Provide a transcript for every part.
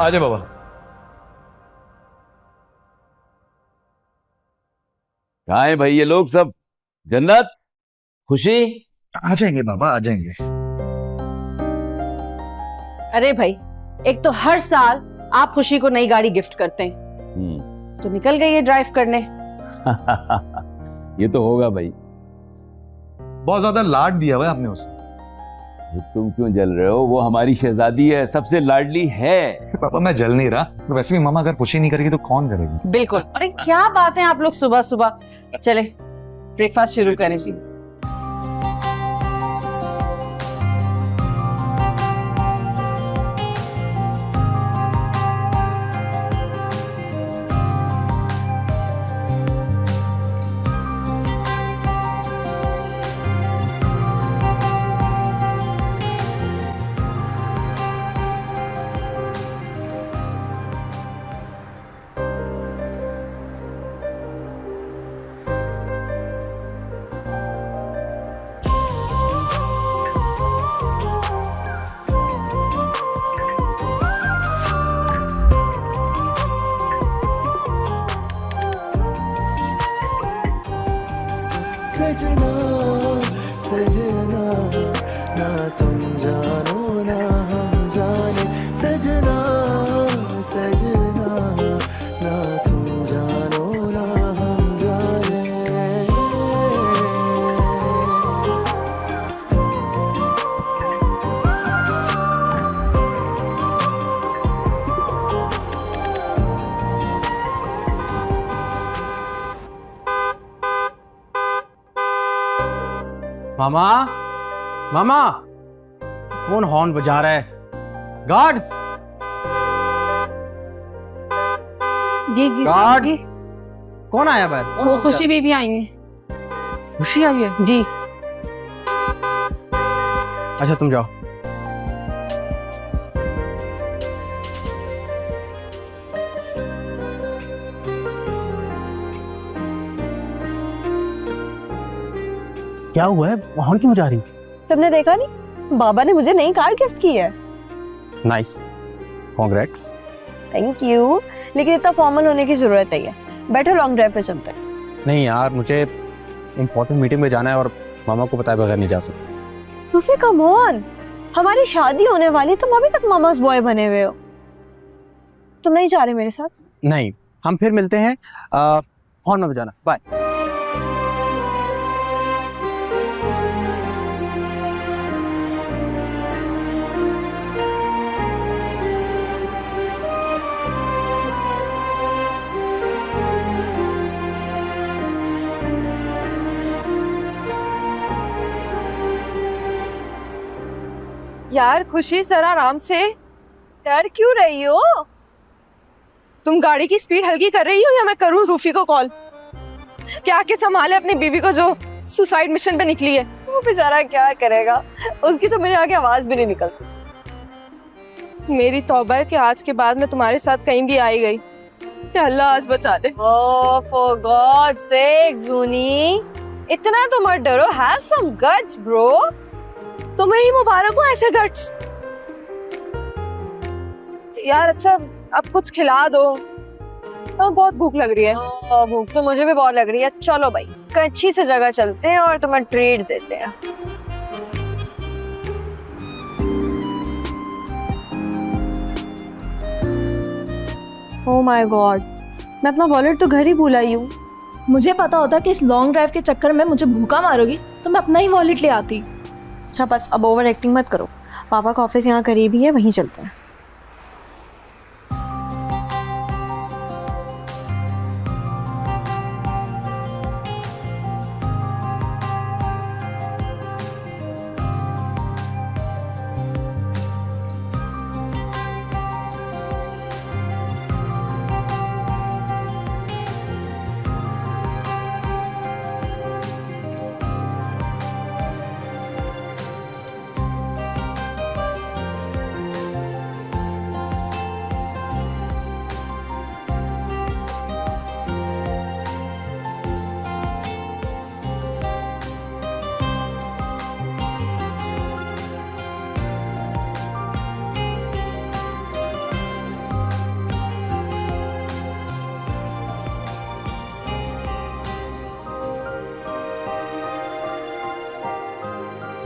आजा बाबा। कहाँ है भाई ये लोग सब? जन्नत, खुशी? आ जाएंगे बाबा, आ जाएंगे। अरे भाई, एक तो हर साल आप खुशी को नई गाड़ी गिफ्ट करते हैं, तो निकल गई है ड्राइव करने। ये तो होगा भाई। बहुत ज्यादा लाड दिया हुआ है आपने उसे। तुम क्यों जल रहे हो? वो हमारी शहजादी है, सबसे लाडली है। पापा मैं जल नहीं रहा, वैसे भी मामा अगर खुशी नहीं करेगी तो कौन करेगी? बिल्कुल। अरे क्या बात है आप लोग सुबह सुबह। चले ब्रेकफास्ट शुरू करें प्लीज। सजना सजना ना तुम जानो ना हम जाने, सजना सजना ना तुम जानो ना हम जाने। मामा, मामा, कौन हॉर्न बजा रहा है? गार्ड्स, जी गार्ड्स, कौन आया बाहर? वो खुशी बीबी आई है। खुशी आई है? जी। अच्छा तुम जाओ। क्या हुआ है? हॉर्न क्यों जा रही? तुमने देखा नहीं, बाबा ने मुझे नई कार गिफ्ट की है। Nice, congrats. थैंक यू, लेकिन इतना फॉर्मल होने की जरूरत नहीं है। बैठो, लॉन्ग ड्राइव पे चलते हैं। नहीं यार, मुझे इम्पोर्टेंट मीटिंग में जाना है और मामा को बताए बगैर नहीं जा सकता। रूफी कम ऑन, हमारी शादी होने वाली, तुम अभी तक मामास बॉय बने हुए हो। तुम नहीं जा रहे मेरे साथ? नहीं, हम फिर मिलते हैं। हॉर्न में बजाना। बाय। यार खुशी सर आराम से। डर क्यों रही हो? तुम गाड़ी की स्पीड हल्की कर रही हो या मैं करूं रूफी को कॉल? क्या आके संभाले अपनी बीबी को जो सुसाइड मिशन पे निकली है। वो बेचारा क्या करेगा, उसकी तो मेरे आगे आवाज भी नहीं निकलती। मेरी तौबा है कि आज के बाद मैं तुम्हारे साथ कहीं भी आई गई, या अल्लाह आज बचा ले। ओह फॉर गॉड सेक जूनी, इतना तो मत डरो, हैव सम गट्स ब्रो। तुम्हें ही मुबारक हो ऐसे गट्स। यार अच्छा अब कुछ खिला दो, तो बहुत भूख लग रही है। भूख तो मुझे भी बहुत लग रही है। चलो भाई, कहीं अच्छी सी जगह चलते हैं और तुम्हें ट्रीट देते हैं। ओह माय गॉड, मैं अपना वॉलेट तो घर ही भूल आई हूँ। मुझे पता होता कि इस लॉन्ग ड्राइव के चक्कर में मुझे भूखा मारोगी तो मैं अपना ही वॉलेट ले आती। अच्छा बस अब ओवर एक्टिंग मत करो, पापा का ऑफिस यहाँ करीब ही है, वहीं चलते हैं।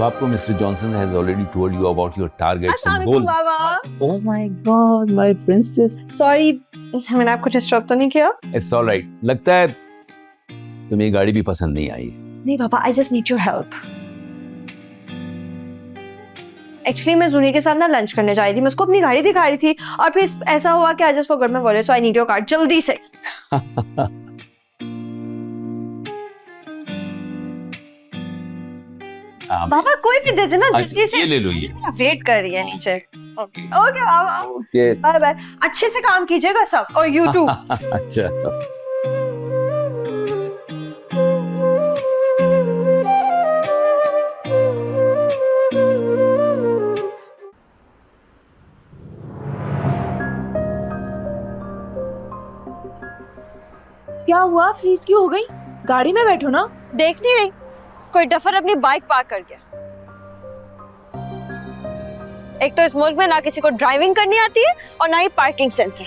आपको mister Johnson has already told you about your targets and goals. Baba oh my God my princess. Sorry, मैंने आपको डिस्टर्ब तो नहीं किया? It's alright. लगता है तुम्हें ये गाड़ी भी पसंद नहीं आई। नहीं पापा, I just need your help. Actually मैं जूनी के साथ ना लंच करने जा रही थी, मैं उसको अपनी गाड़ी दिखा रही थी और फिर ऐसा हुआ कि I just forgot my wallet, so I need your card जल्दी से। बाबा कोई भी दे देना जल्दी से। ये ले लो ये। वेट कर रही है नीचे। ओके बाबा, ये बाय बाय। अच्छे से काम कीजिएगा सब, और यू टू। अच्छा। क्या हुआ, फ्रीज क्यों हो गई? गाड़ी में बैठो ना। देख नहीं रही कोई डफर अपनी बाइक पार्क कर गया। एक तो इस मुल्क में ना किसी को ड्राइविंग करनी आती है और ना ही पार्किंग सेंस है।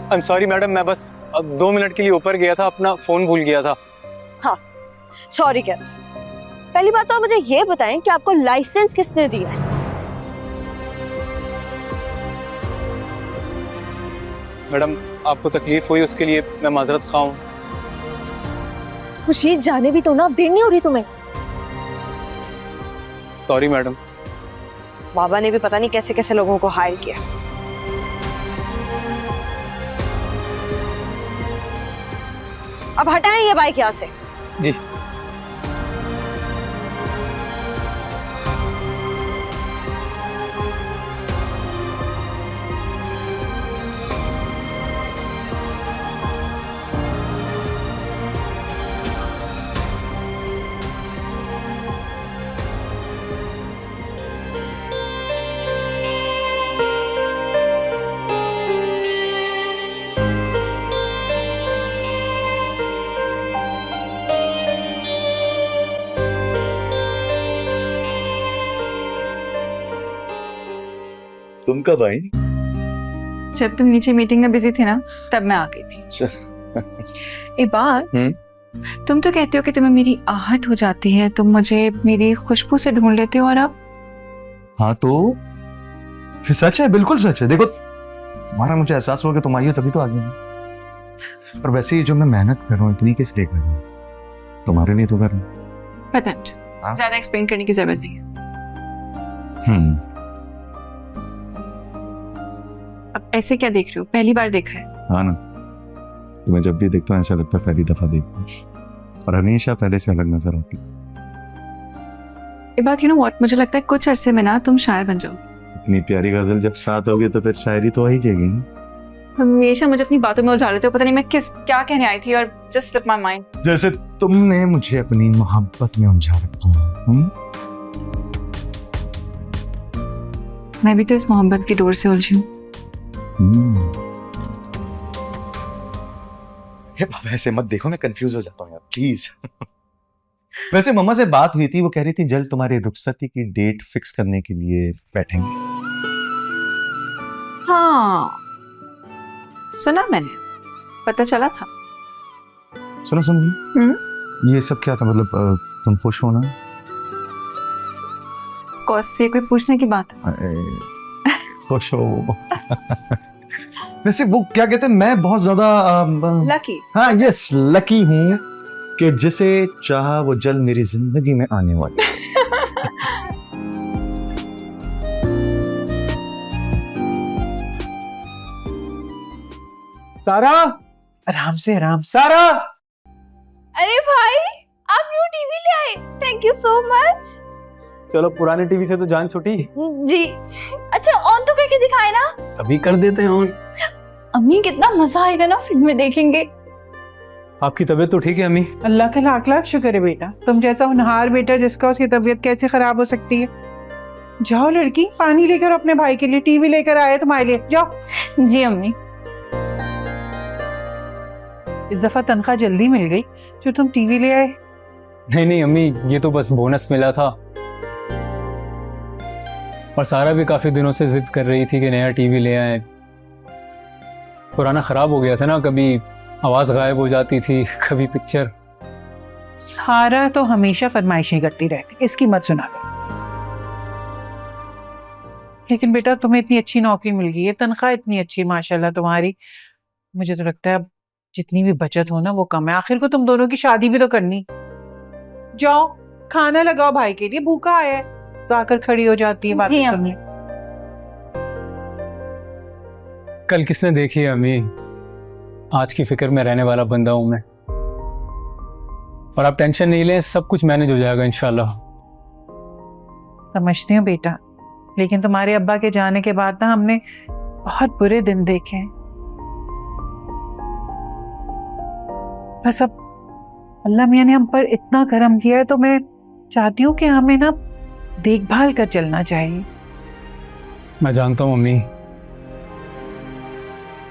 आई एम सॉरी मैडम, मैं बस 2 मिनट के लिए ऊपर गया था, अपना फोन भूल गया था। हाँ सॉरी क्या। पहली बात तो आप मुझे ये बताएं कि आपको लाइसेंस किसने दिया है? मैडम आपको तकलीफ हुई उसके लिए मैं माजरत खा हूँ। खुशी जाने भी तो ना, अब देर नहीं हो रही तुम्हें? Sorry madam. बाबा ने भी पता नहीं कैसे कैसे लोगों को हायर किया। अब हटाएं ये बाइक यहाँ से। जी। तुम कब आई? जब तुम नीचे मीटिंग में बिजी थे ना, तब मैं आ गई थी। एक बात, तुम तो कहते हो कि तुम्हें मेरी आहट हो जाती है, तुम मुझे मेरी खुशबू से ढूंढ लेते हो, और अब? हाँ तो फिर सच है, बिल्कुल सच है। देखो तुम्हारा मुझे एहसास हुआ कि तुम आई हो तभी तो आ गई। और वैसे ही जो मैं मेहनत कर रहा हूँ इतनी किस लिए कर रहा हूँ? तुम्हारे लिए तो कर रहा हूँ। पता नहीं, ज्यादा एक्सप्लेन करने की जरूरत नहीं है। अब ऐसे क्या देख रहे हो? पहली बार देखा है? हाँ ना, तुम्हें जब भी देखता हूँ ऐसा लगता है पहली दफा देखता, और हमेशा पहले से अलग नजर आती। ये बात, यू नो व्हाट, मुझे लगता है कुछ अरसे में ना तुम शायर बन जाओ। इतनी प्यारी गजल जब साथ होगी तो फिर शायरी तो आ ही जाएगी ना। हमेशा मुझे अपनी बातों में उलझा लेते हो, पता नहीं मैं क्या कहने आई थी और जस्ट स्लिप माय माइंड। जैसे तुमने मुझे अपनी मोहब्बत में उलझा रखा है। मैं भी तो इस मोहब्बत की डोर से उलझी हूँ। वैसे मत देखो, मैं कंफ्यूज हो जाता हूँ यार, प्लीज। वैसे मम्मा से बात हुई थी, वो कह रही थी जल्द तुम्हारी रुखसती की डेट फिक्स करने के लिए बैठेंगे। हाँ सुना मैंने, पता चला था। सुनो सुनो, ये सब क्या था? मतलब तुम खुश हो ना? कौस से कोई पूछने की बात? खुश हो? वैसे वो क्या कहते हैं, मैं बहुत ज्यादा लकी। हाँ यस, लकी हूँ कि जिसे चाहा वो जल्द मेरी जिंदगी में आने वाली। सारा, आराम से, आराम। सारा, अरे भाई, आप न्यू टीवी ले आए, थैंक यू सो मच। चलो पुराने टीवी से तो जान छूटी। जी, अच्छा ऑन तो करके दिखाए ना। अभी कर देते हैं ऑन। अम्मी कितना मजा आएगा ना, फिल्में देखेंगे। आपकी तबीयत तो ठीक है अम्मी? अल्लाह का लाख लाख शुक्र है बेटा, तुम जैसा होनहार बेटा जिसका उसकी तबीयत कैसे खराब हो सकती है। जाओ लड़की, पानी लेकर अपने भाई के लिए, टीवी लेकर आए तुम्हारे लिए, जाओ। जी अम्मी। इस दफा तनख्वाह जल्दी मिल गई जो तुम टीवी ले आए। नहीं नहीं अम्मी, ये तो बस बोनस मिला था। और सारा भी काफी दिनों से जिद कर रही थी कि नया टीवी ले आए। पुराना खराब हो गया था ना, कभी आवाज़ गायब हो जाती थी, कभी पिक्चर। सारा तो हमेशा फरमाइशें करती रहती, इसकी मत सुना करो। लेकिन बेटा तुम्हें इतनी अच्छी नौकरी मिल गई है, तनख्वाह इतनी अच्छी माशाल्लाह तुम्हारी, मुझे तो लगता है अब जितनी भी बचत हो ना वो कम है। आखिर को तुम दोनों की शादी भी तो करनी। जाओ खाना लगाओ भाई के लिए, भूखा आया है। तो आकर खड़ी हो जाती है बातें करने। कल किसने देखी है अम्मी, आज की फिक्र में रहने वाला बंदा हूं मैं। और आप टेंशन नहीं लें, सब कुछ मैनेज हो जाएगा इंशाल्लाह। समझती हूँ बेटा, लेकिन तुम्हारे अब्बा के जाने के बाद ना हमने बहुत बुरे दिन देखे हैं। बस अब अल्लाह मियाँ ने हम पर इतना करम किया है, तो मैं चाहती हूँ कि हमें ना देखभाल कर चलना चाहिए। मैं जानता हूँ अम्मी,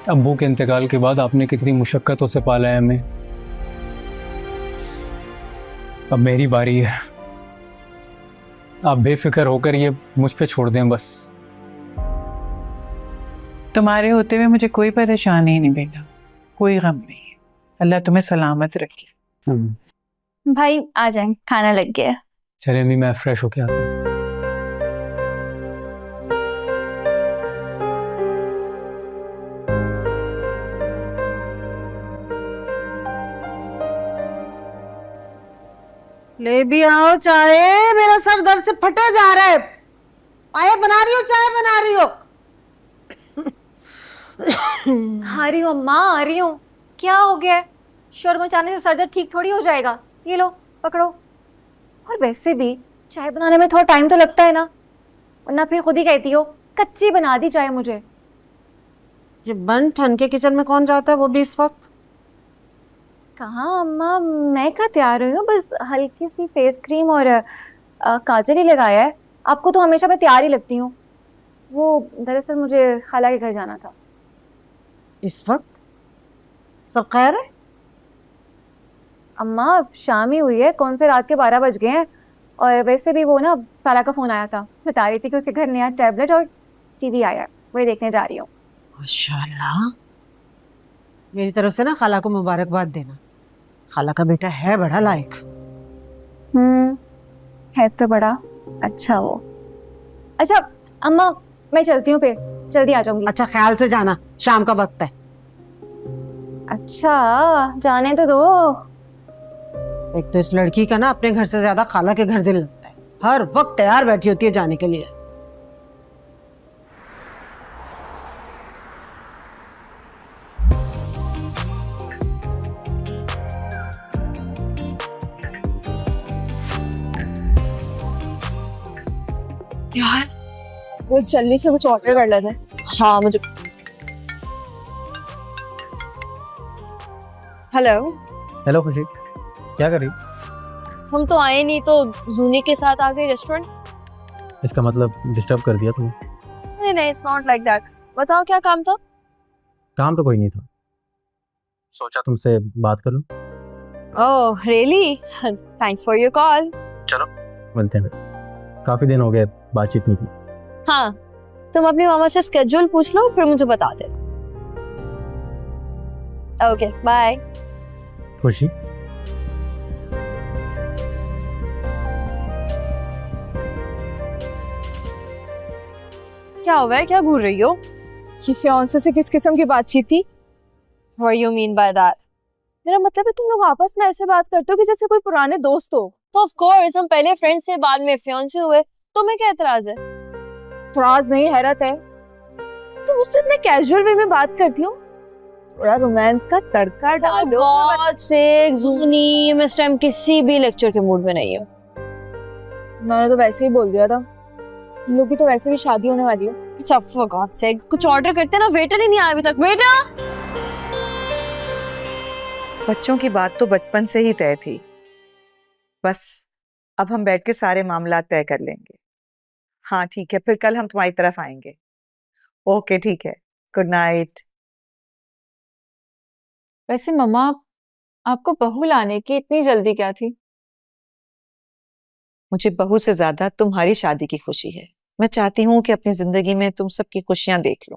अब्बू के इंतकाल के बाद आपने कितनी मुशक्क़तों से पाला है हमें। अब मेरी बारी है, आप बेफिक्र होकर ये मुझ पे छोड़ दें बस। तुम्हारे होते हुए मुझे कोई परेशानी नहीं बेटा, कोई गम नहीं। अल्लाह तुम्हें सलामत रखे। भाई आ जाए, खाना लग गया। चले अम्मी, मैं फ्रेश होके आता हूँ। ले भी आओ चाय, मेरा सर दर्द से फटे जा रहा है। आए बना रही हो, चाय बना रही हो। आ रही हूँ अम्मा, आ रही हूँ। क्या हो गया है? शोर मचाने से सर दर्द ठीक थोड़ी हो जाएगा। ये लो पकड़ो। और वैसे भी चाय बनाने में थोड़ा टाइम तो लगता है ना, वरना फिर खुद ही कहती हो कच्ची बना दी चाय मुझे। ये बन ठन के किचन में कौन जाता है, वो भी इस वक्त? कहाँ अम्मा, मैं कहाँ तैयार हुई हूँ, बस हल्की सी फेस क्रीम और काजल ही लगाया है। आपको तो हमेशा मैं तैयार ही लगती हूँ। वो दरअसल मुझे खाला के घर जाना था। इस वक्त सब खैर है? अम्मा शाम ही हुई है, कौन से रात के 12 बज गए हैं। और वैसे भी वो ना साला का फ़ोन आया था, बता रही थी कि उसके घर नया टैबलेट और टीवी आया है, वही देखने जा रही हूँ। माशाल्लाह, मेरी तरफ से ना खाला को मुबारकबाद देना। खाला का बेटा है बड़ा लायक। है तो बड़ा अच्छा वो। अच्छा अम्मा मैं चलती हूँ, फिर जल्दी आ जाऊंगी। अच्छा ख्याल से जाना, शाम का वक्त है। अच्छा जाने तो दो। एक तो इस लड़की का ना अपने घर से ज्यादा खाला के घर दिल लगता है, हर वक्त तैयार बैठी होती है जाने के लिए। यार वो जल्दी से कुछ ऑर्डर कर लेते हैं। हाँ मुझे। हेलो। हेलो खुशी, क्या कर रही? हम तो आए नहीं तो जूनी के साथ आ गए रेस्टोरेंट। इसका मतलब डिस्टर्ब कर दिया तुम्हें? नहीं नहीं, इट्स नॉट लाइक दैट। बताओ क्या काम था? काम तो कोई नहीं था, सोचा तुमसे बात कर लूं। Oh really, thanks for your call. चलो मिलते हैं, काफी दिन हो गए बातचीत नहीं की। हाँ तुम अपनी मामा से स्केड्यूल पूछ लो, फिर मुझे बता दे। Okay bye. खुशी क्या हुआ है, क्या घूर रही हो? ये फियांसे से किस किस्म की बातचीत थी? What you mean by that? मेरा मतलब है तुम लोग आपस में ऐसे बात करते हो कि जैसे कोई पुराने दोस्त हो। तो ऑफ कोर्स हम पहले फ्रेंड्स थे, बाद में फियांसे हुए। तुम्हें क्या एतराज है? एतराज नहीं, हैरत है। तुम मुझसे इतने कैजुअल वे में बात करती हो, थोड़ा रोमांस का तड़का डालो। गॉड सेक जूनी, मैं इस टाइम किसी भी लेक्चर के मूड में नहीं हूँ। मैंने तो वैसे ही बोल दिया था, हम लोग की तो वैसे भी शादी होने वाली है। अच्छा फॉर गॉड सेक कुछ ऑर्डर करते ना, वेटर ही नहीं आया अभी तक। वेटर! बच्चों की बात तो बचपन से ही तय थी, बस अब हम बैठ के सारे मामला तय कर लेंगे। हाँ ठीक है, फिर कल हम तुम्हारी तरफ आएंगे। ओके ठीक है, गुड नाइट। वैसे मम्मा आपको बहू लाने की इतनी जल्दी क्या थी? मुझे बहू से ज्यादा तुम्हारी शादी की खुशी है। मैं चाहती हूँ कि अपनी जिंदगी में तुम सबकी खुशियां देख लो।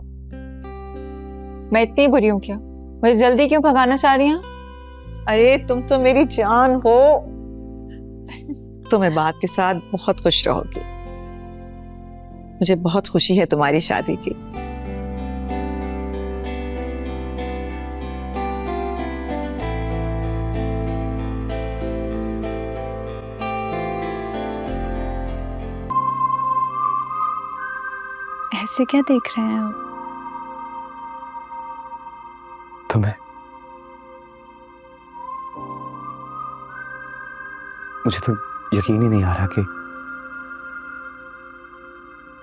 मैं इतनी बुरी हूँ क्या? मुझे जल्दी क्यों भगाना चाह रही हैं? अरे तुम तो मेरी जान हो। तुम्हें बात के साथ बहुत खुश रहोगी। मुझे बहुत खुशी है तुम्हारी शादी की। ऐसे क्या देख रहे हैं आप? तुम्हें मुझे तो यकीन ही नहीं आ रहा कि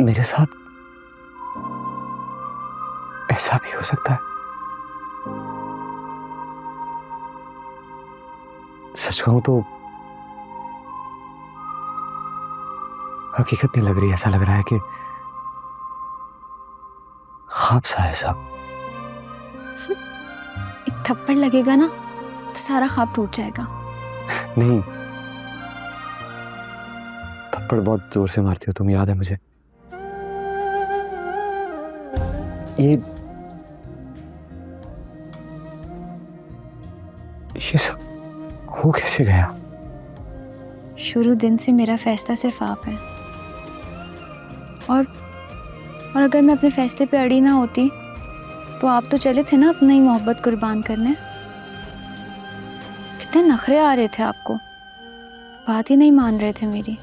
मेरे साथ ऐसा भी हो सकता है। सच कहूं तो हकीकत नहीं लग रही, ऐसा लग रहा है कि ख्वाब सा है सब। एक थप्पड़ लगेगा ना तो सारा ख्वाब टूट जाएगा। नहीं, थप्पड़ बहुत जोर से मारती हो तुम, याद है मुझे। ये सब हो कैसे गया? शुरू दिन से मेरा फैसला सिर्फ आप है, और अगर मैं अपने फैसले पे अड़ी ना होती तो आप तो चले थे ना अपनी ही मोहब्बत कुर्बान करने। कितने नखरे आ रहे थे आपको, बात ही नहीं मान रहे थे मेरी।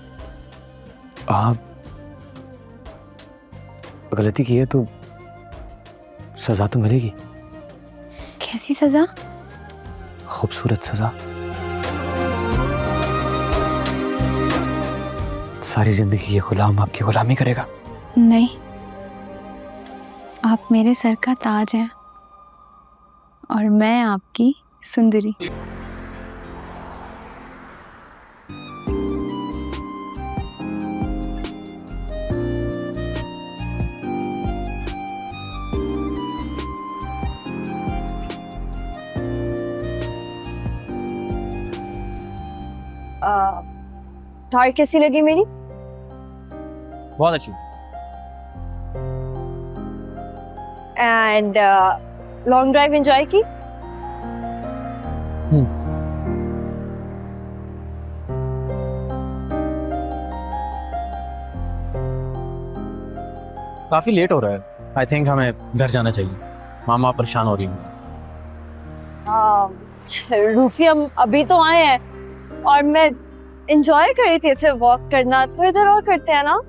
आप गलती की है तो सजा तो मिलेगी। कैसी सजा? खूबसूरत सजा। सारी जिंदगी ये गुलाम आपकी गुलामी करेगा। नहीं, आप मेरे सर का ताज हैं और मैं आपकी सुंदरी। थार कैसी लगी मेरी? बहुत अच्छी। एंड लॉन्ग ड्राइव एंजॉय की? काफी लेट हो रहा है, आई थिंक हमें घर जाना चाहिए। मामा परेशान हो रही है। रूफी, हम अभी तो आए हैं और मैं एंजॉय कर रही थी ऐसे वॉक करना। थोड़ी देर और करते हैं ना?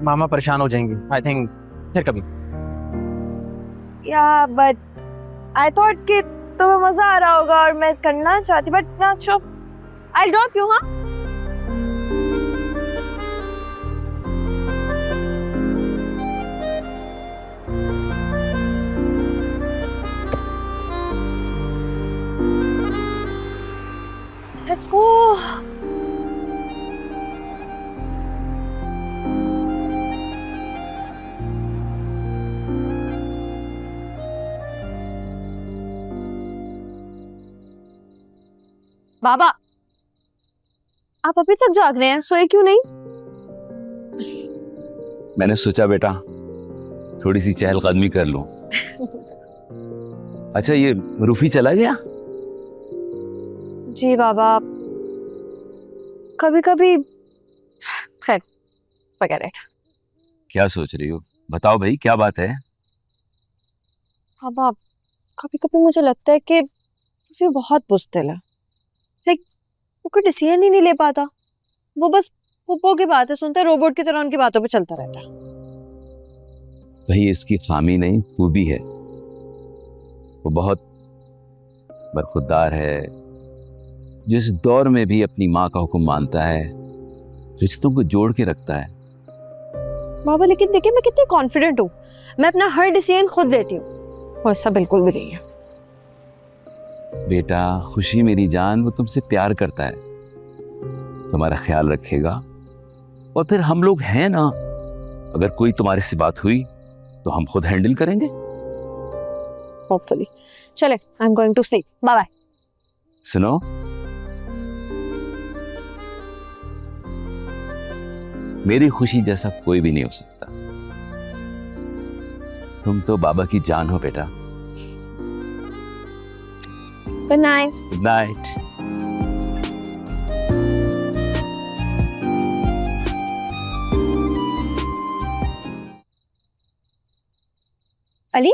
मामा परेशान हो जाएंगे, आई थिंक फिर कभी। या बट आई थॉट कि तुम्हें मजा आ रहा होगा और मैं करना चाहती, but not sure. I drop you. हाँ, लेट्स गो। बाबा, आप अभी तक जाग रहे हैं, सोए क्यों नहीं? मैंने सोचा बेटा थोड़ी सी चहलकदमी कर लूं। अच्छा, ये रूफी चला गया? जी बाबा, कभी कभी। खैर, forget it। क्या सोच रही हो? बताओ भाई, क्या बात है? बाबा, कभी कभी मुझे लगता है कि रूफी बहुत बुज़दिल है। लाइक वो कोई डिसीजन ही नहीं ले पाता। वो बस पुप्पो की बातें सुनता है, रोबोट की तरह उनकी बातों पे चलता रहता है। भाई, इसकी खामी नहीं खूबी है। वो बहुत बरखुरदार है, जिस दौर में भी अपनी माँ का हुक्म मानता है, रिश्तों को जोड़ के रखता है। बाबा, लेकिन देखिए मैं कितनी कॉन्फिडेंट हूँ, मैं अपना हर डिसीजन खुद लेती हूँ। वो ऐसा बिल्कुल भी नहीं है। बेटा, खुशी मेरी जान, वो तुमसे प्यार करता है, तुम्हारा ख्याल रखेगा। और फिर हम लोग हैं ना, अगर कोई तुम्हारे से बात हुई तो हम खुद हैंडल करेंगे। होपफुली। चले, I am going to sleep. Bye bye. सुनो, मेरी खुशी जैसा कोई भी नहीं हो सकता। तुम तो बाबा की जान हो बेटा। Good night. Good night. Ali,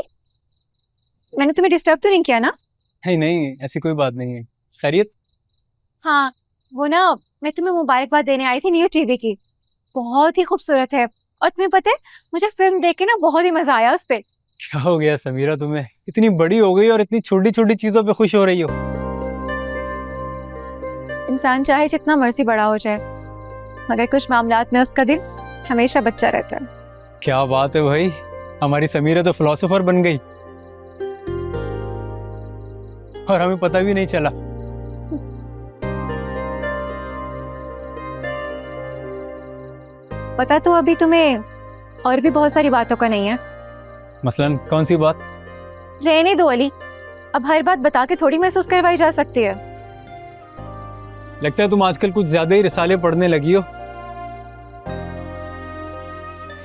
मैंने तुम्हें डिस्टर्ब तो नहीं किया ना? नहीं नहीं, ऐसी कोई बात नहीं है। खैरियत? हाँ, वो ना, मैं तुम्हें मुबारकबाद देने आई थी न्यू टीवी की। बहुत ही खूबसूरत है। और तुम्हें पता है, मुझे फिल्म देख के ना बहुत ही मजा आया उस पे। क्या हो गया समीरा तुम्हें? इतनी बड़ी हो गई और इतनी छोटी छोटी चीजों पे खुश हो रही हो। इंसान चाहे जितना मर्जी बड़ा हो जाए, मगर कुछ मामलात में उसका दिल हमेशा बच्चा रहता है। क्या बात है भाई, हमारी समीरा तो फिलोसोफर बन गई और हमें पता भी नहीं चला। पता तो अभी तुम्हें और भी बहुत सारी बातों का नहीं है। मसलन कौन सी बात? रहने दो अली, अब हर बात बता के थोड़ी महसूस करवाई जा सकती है। लगता है तुम आजकल कुछ ज्यादा ही रिसाले पढ़ने लगी हो,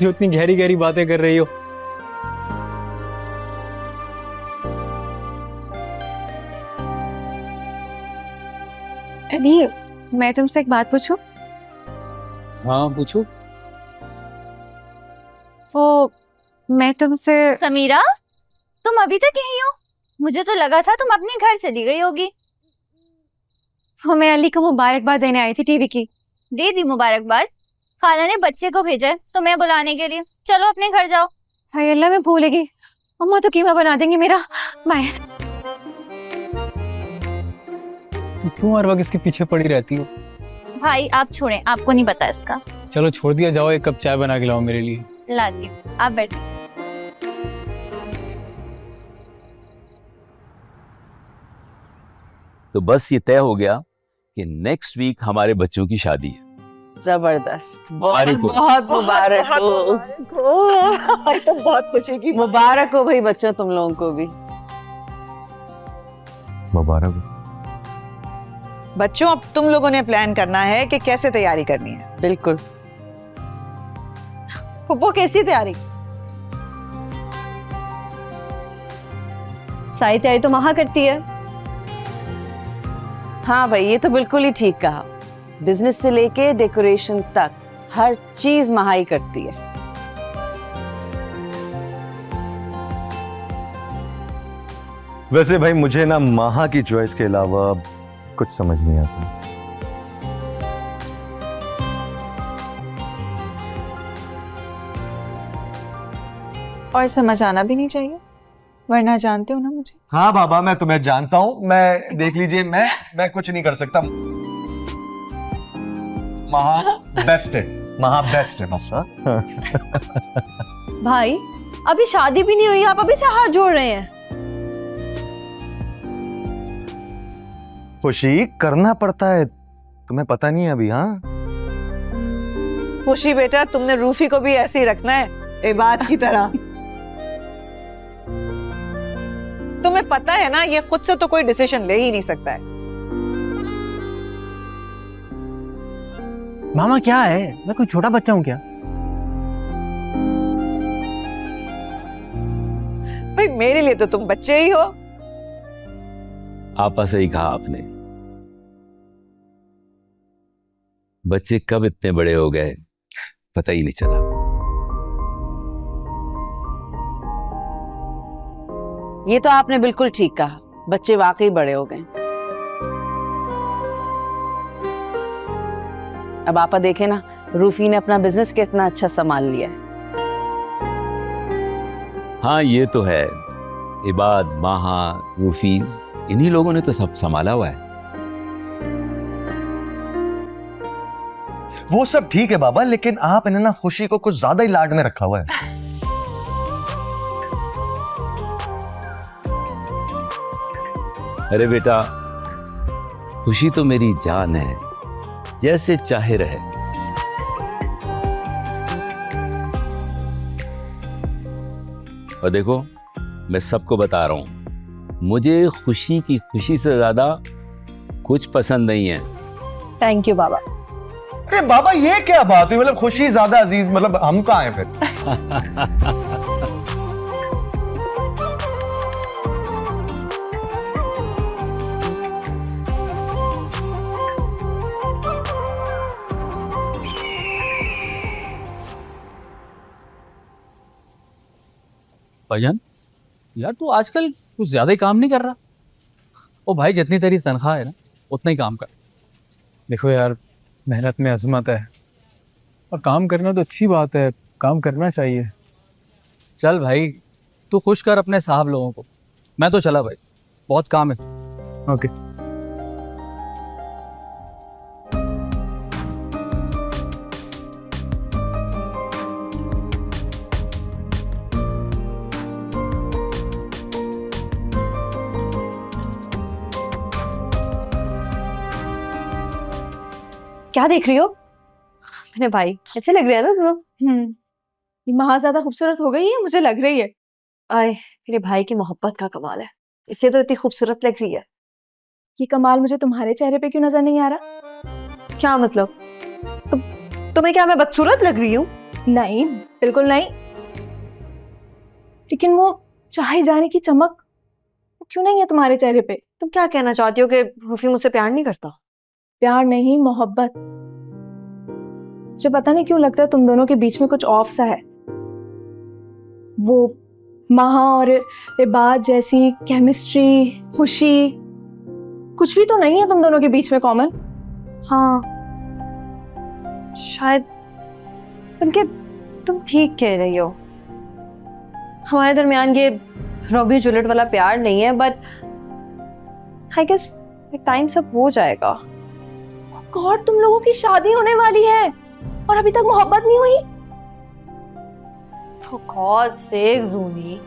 जो इतनी गहरी गहरी बातें कर रही हो। अली, मैं तुमसे एक बात पूछूं? हाँ पूछो। वो मैं तुमसे समीरा, तुम अभी तक यहीं हो? मुझे तो लगा था तुम अपने घर चली गई होगी। मैं अली को मुबारकबाद देने आई थी टीवी की। दे दी मुबारकबाद। खाला ने बच्चे को भेजा है तुम्हें बुलाने के लिए। चलो अपने घर जाओ। हाय अल्लाह, मैं भूल गई। अम्मा तो कीमा बना देंगे मेरा। बाय। तुम क्यों हर वक्त इसके पीछे पड़ी रहती हो? भाई आप छोड़ें, आपको नहीं पता इसका। चलो छोड़ दिया जाओ, एक कप चाय बना के लाओ मेरे लिए। लाती हूँ, आप बैठो। तो बस ये तय हो गया कि नेक्स्ट वीक हमारे बच्चों की शादी है। जबरदस्त, बहुत मुबारक हो। बहुत मुबारक हो। तो बहुत खुशी की मुबारक हो भाई बच्चों, तुम लोगों को भी मुबारक हो। बच्चों, अब तुम लोगों ने प्लान करना है कि कैसे तैयारी करनी है। बिल्कुल। फुप्पो कैसी तैयारी? सारी तैयारी तो महा करती है। हाँ भाई, ये तो बिल्कुल ही ठीक कहा। बिजनेस से लेके डेकोरेशन तक हर चीज महाई करती है। वैसे भाई मुझे ना माहा की चॉइस के अलावा कुछ समझ नहीं आता। और समझ आना भी नहीं चाहिए, वरना जानते हो ना मुझे। हाँ बाबा, मैं तुम्हें जानता हूँ। मैं देख लीजिए, मैं कुछ नहीं कर सकता। महा बेस्ट है, महा बेस्ट है बस। हाँ। भाई अभी शादी भी नहीं हुई, आप अभी से हाथ जोड़ रहे हैं। खुशी करना पड़ता है, तुम्हें पता नहीं है अभी। हाँ खुशी बेटा, तुमने रूफी को भी ऐसे ही रखना है, इबाद की तरह। तुम्हें पता है ना, ये खुद से तो कोई डिसीजन ले ही नहीं सकता है। मामा क्या है, मैं कोई छोटा बच्चा हूँ क्या? भाई मेरे लिए तो तुम बच्चे ही हो। आपा सही कहा आपने। बच्चे कब इतने बड़े हो गए पता ही नहीं चला। ये तो आपने बिल्कुल ठीक कहा, बच्चे वाकई बड़े हो गए। अब आपा देखे ना, रूफी ने अपना बिजनेस कितना अच्छा संभाल लिया है। हाँ ये तो है, इबाद, माहा, रूफीज, इन्हीं लोगों ने तो सब संभाला हुआ है। वो सब ठीक है बाबा, लेकिन आपने ना खुशी को कुछ ज्यादा ही लाड में रखा हुआ है। अरे बेटा, खुशी तो मेरी जान है, जैसे चाहे रहे। और देखो, मैं सबको बता रहा हूं, मुझे खुशी की खुशी से ज्यादा कुछ पसंद नहीं है। थैंक यू बाबा। अरे बाबा ये क्या बात हुई? मतलब खुशी ज्यादा अजीज, मतलब हम कहाँ हैं फिर? भाईजान यार तू आजकल कुछ ज्यादा ही काम नहीं कर रहा? ओ भाई जितनी तेरी तनख्वाह है ना उतना ही काम कर। देखो यार, मेहनत में अजमत है और काम करना तो अच्छी बात है, काम करना चाहिए। चल भाई तू खुश कर अपने साहब लोगों को, मैं तो चला भाई, बहुत काम है। ओके। क्या देख रही हो मेरे भाई? अच्छे लग रहे हैं ना तुम्हें? ये महा ज्यादा खूबसूरत हो गई है, मुझे लग रही है। आए, मेरे भाई की मोहब्बत का कमाल है, इसलिए तो इतनी खूबसूरत लग रही है। ये कमाल मुझे तुम्हारे चेहरे पे क्यों नजर नहीं आ रहा? क्या मतलब? तुम्हें क्या मैं बदसूरत लग रही हूँ? नहीं, बिल्कुल नहीं। लेकिन वो चाहे जाने की चमक वो क्यों नहीं है तुम्हारे चेहरे पे? तुम क्या कहना चाहती हो कि रूफी मुझसे प्यार नहीं करता? प्यार नहीं, मोहब्बत। मुझे पता नहीं क्यों लगता है तुम दोनों के बीच में कुछ ऑफ सा है। वो महा और इबाद जैसी केमिस्ट्री, खुशी, कुछ भी तो नहीं है तुम दोनों के बीच में कॉमन। हाँ शायद, बल्कि तुम ठीक कह रही हो। हमारे दरमियान ये रोमियो जूलियट वाला प्यार नहीं है, बट आई गेस टाइम सब हो जाएगा। गॉड, तुम लोगों की शादी होने वाली है और अभी तक मोहब्बत नहीं हुई? For God's sake, ज़ूनी,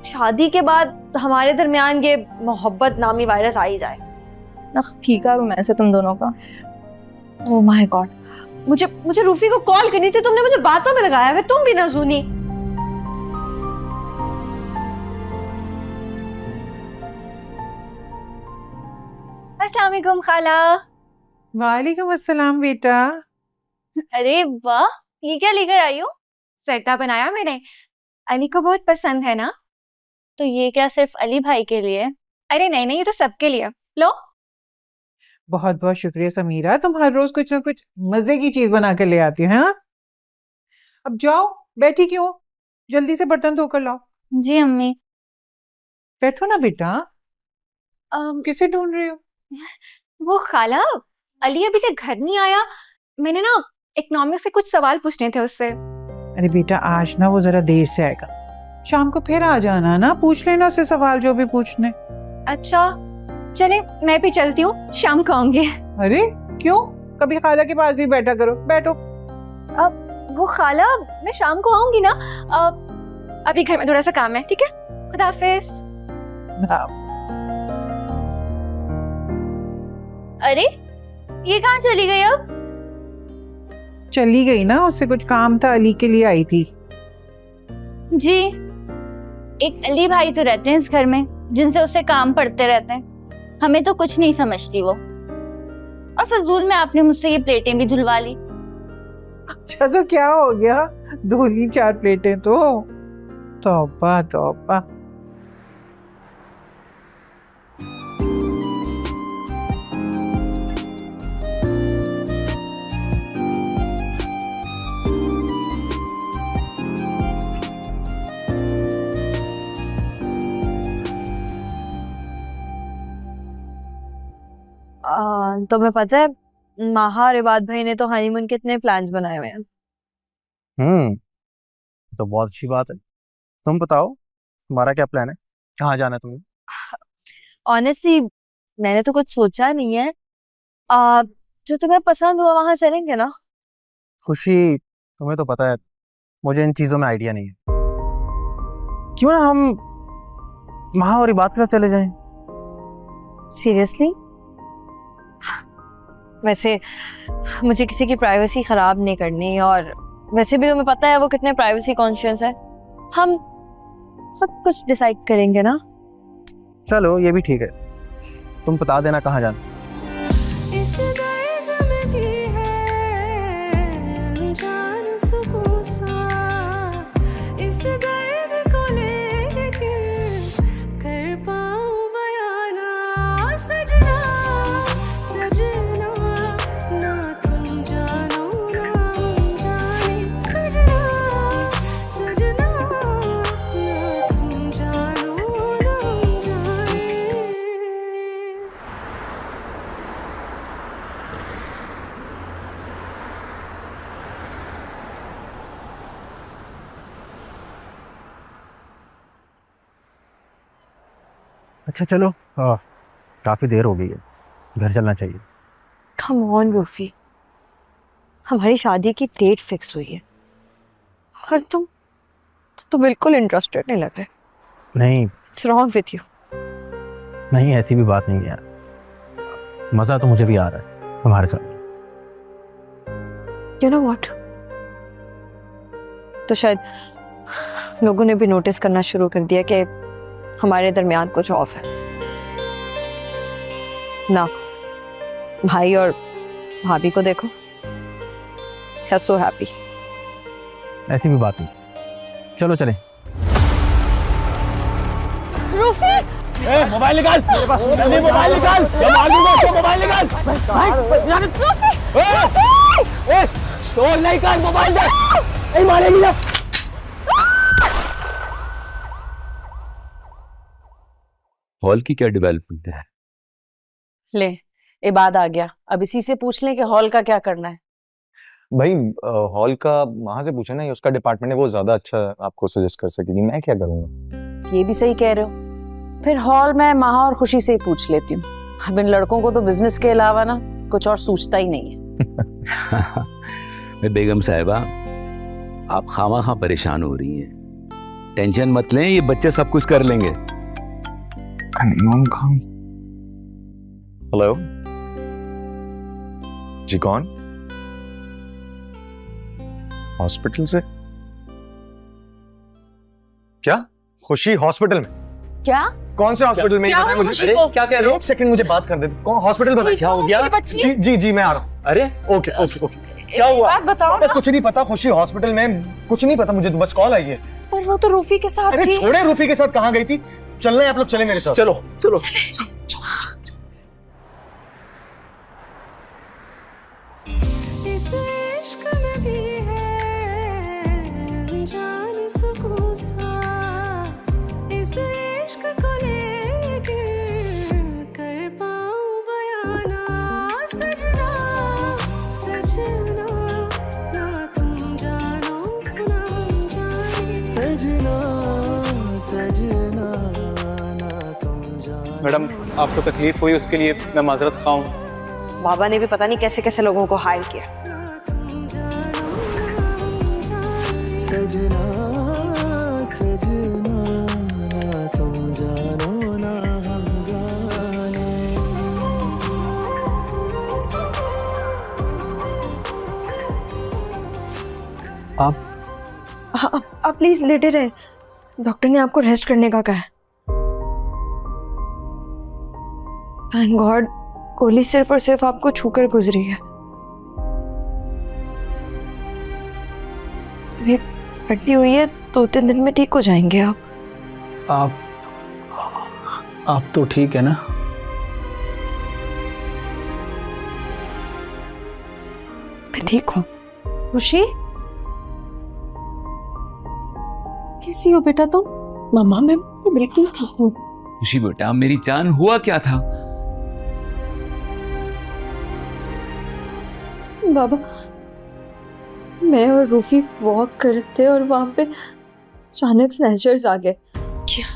शादी के बाद हमारे दरमियान ये मोहब्बत नामी वायरस आ ही जाए ना। ठीक है रोमांस है तुम दोनों का। ओह माय गॉड, मुझे रूफी को कॉल करनी थी, तुमने मुझे बातों में लगाया है। तुम भी ना ज़ूनी। अस्सलाम वालेकुम खाला। वालेकुम अस्सलाम बेटा। अरे वाह, ये क्या लेकर आई हो? सरता बनाया मैंने, अली को बहुत पसंद है ना। तो ये क्या सिर्फ अली भाई के लिए? अरे नहीं नहीं, ये तो सबके लिए। लो। बहुत बहुत शुक्रिया समीरा, तुम हर रोज कुछ ना कुछ मजे की चीज बना कर ले आती हो। हाँ, अब जाओ, बैठी क्यों? जल्दी से बर्तन धोकर लाओ। जी अम्मी। बैठो ना बेटा। किसे ढूंढ रहे हो? वो खाला, अली अभी तक घर नहीं आया। मैंने ना इकोनॉमिक्स से कुछ सवाल पूछने थे उससे। अरे बेटा, आज ना वो जरा देर से आएगा, शाम को फिर आ जाना ना, पूछ लेना उससे सवाल जो भी पूछने। अच्छा चले, मैं भी चलती हूँ, शाम को आऊंगी। अरे क्यों? कभी खाला के पास भी बैठा करो, बैठो। अब वो खाला, मैं शाम को आऊंगी ना। अभी घर में थोड़ा सा काम है, ठीक है? खुदा हाफिज। अरे ये कहाँ चली गई अब? चली गई ना, उससे कुछ काम था, अली के लिए आई थी। जी, एक अली भाई तो रहते हैं इस घर में जिनसे उससे काम पड़ते रहते हैं। हमें तो कुछ नहीं समझती वो। और फजूल में आपने मुझसे ये प्लेटें भी धुलवा ली। अच्छा तो क्या हो गया, धोली 4 प्लेटें तो। तौबा तौबा। तुम्हें पता है माहा और इबाद भाई ने तो हनीमून के इतने प्लान्स बनाए हुए हैं। तो बहुत अच्छी बात है। तुम बताओ, तुम्हारा क्या प्लान है? कहाँ जाना है तुम्हें? ऑनेस्टली मैंने तो कुछ सोचा नहीं है। जो तुम्हें पसंद हुआ वहां चलेंगे ना। खुशी, तुम्हें तो पता है मुझे इन चीजों में आइडिया नहीं है। क्यों ना हम महा और इबाद की तरफ चले जाएं? सीरियसली? वैसे मुझे किसी की प्राइवेसी खराब नहीं करनी, और वैसे भी तुम्हें पता है वो कितने प्राइवेसी कॉन्शियस है। हम सब कुछ डिसाइड करेंगे ना। चलो ये भी ठीक है, तुम बता देना कहाँ जाना। इस दर्द में भी है अनजान सुकून सा, इस दर्द को लेके कर पाऊं बयाना। सजना सजना ना तुम जानो ना हम जाने, सजना सजना ना अच्छा चलो, काफी देर हो गई है, घर चलना चाहिए। कम ऑन रूफी, हमारी शादी की डेट फिक्स हुई है और तुम तो बिल्कुल इंटरेस्टेड नहीं लग रहे। नहीं इट्स रॉन्ग विथ यू। नहीं, ऐसी भी बात नहीं है यार, मजा तो मुझे भी आ रहा है तुम्हारे साथ। यू नो व्हाट, तो शायद लोगों ने भी नोटिस करना शुरू कर दिया कि हमारे दरमियान कुछ ऑफ है ना। भाई और भाभी को देखो, दे आर सो हैप्पी। ऐसी भी बात नहीं, चलो चलें। रूफी, मोबाइल निकाल, जल्दी मोबाइल निकाल, जब मालूम है तो मोबाइल निकाल। तो नहीं कर, मोबाइल दे, नहीं मारेगी ना। हॉल की क्या डेवलपमेंट है? ले, इबाद आ गया, अब इसी से पूछ लें कि हॉल का क्या करना है। भाई हॉल का वहां से पूछे ना, ये उसका डिपार्टमेंट है, वो ज्यादा अच्छा आपको सजेस्ट कर सकेगी, मैं क्या करूंगा। ये भी सही कह रहे हो, फिर हॉल मैं महा और खुशी से ही पूछ लेती हूँ। अब इन लड़कों को तो बिजनेस के अलावा ना कुछ और सूझता ही नहीं है। बेगम साहिबा, आप खामा परेशान हो रही हैं, टेंशन मत लें, ये बच्चे सब कुछ कर लेंगे। हेलो जी, कौन? हॉस्पिटल से? क्या खुशी हॉस्पिटल में? क्या? कौन से हॉस्पिटल में? क्या बताएं हुआ मुझे। खुशी को? क्या कह रहे हो? एक सेकंड मुझे बात कर दे। कौन हॉस्पिटल बताएं? क्या हो गया? जी जी जी मैं आ रहा हूँ। अरे ओके ओके ओके। क्या हुआ? बात बताओ ना। कुछ नहीं पता खुशी हॉस्पिटल में, कुछ नहीं पता मुझे, तो बस कॉल आई है। पर वो तो रूफी के साथ अरे थी। छोड़े, रूफी के साथ कहाँ गई थी? चलना है आप लोग, चले मेरे साथ। चलो चलो। इस इश्क में भी है अनजान सुकून सा, इस इश्क को लेके कर पाऊं बयाना। सजना सजना ना तुम जानो ना जाने, सजना सजना ना तुम जानो। मैडम, आपको तकलीफ हुई उसके लिए मैं माजरत खा हूँ। बाबा ने भी पता नहीं कैसे कैसे लोगों को हायर किया। सजना सजना ना तुम जानो ना हम जाने। आप प्लीज लेटे रहे, डॉक्टर ने आपको रेस्ट करने का कहा है। थैंक गॉड गोली सिर्फ और सिर्फ आपको छूकर गुजरी है। अभी हड्डी हुई है, 2-3 दिन में ठीक हो जाएंगे आप तो ठीक है ना? मैं ठीक हूँ। खुशी, कैसी हो बेटा तुम? मम्मा मैं बिल्कुल ठीक हूँ। खुशी बेटा, मेरी जान, हुआ क्या था? बाबा, मैं और रूफी वॉक कर रहे थे और वहां पे अचानक स्नैचर्स आ गए। क्या?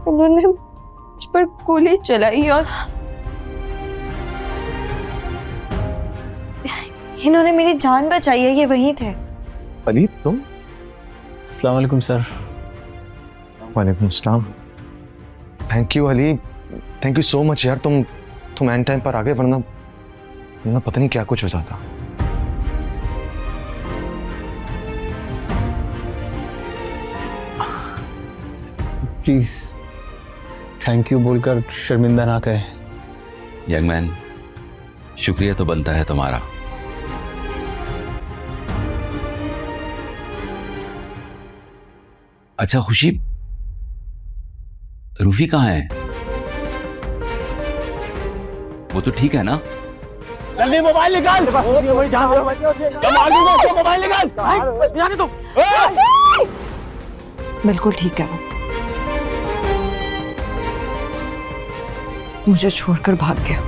उन्होंने मुझ पर गोली चलाई और इन्होंने मेरी जान बचाई है। ये वहीं थे। अली तुम? अस्सलाम वालेकुम सर। वालेकुम सलाम। Thank you Ali, thank you so much यार, तुम एंड टाइम पर आ गए, वरना पता नहीं क्या कुछ हो जाता। प्लीज थैंक यू बोलकर शर्मिंदा ना करें। यंग मैन, शुक्रिया तो बनता है तुम्हारा। अच्छा खुशी, रूफी कहाँ है? वो तो ठीक है ना? जल्दी मोबाइल निकाल, मोबाइल निकाल। बिल्कुल ठीक है वो। मुझे छोड़कर भाग गया।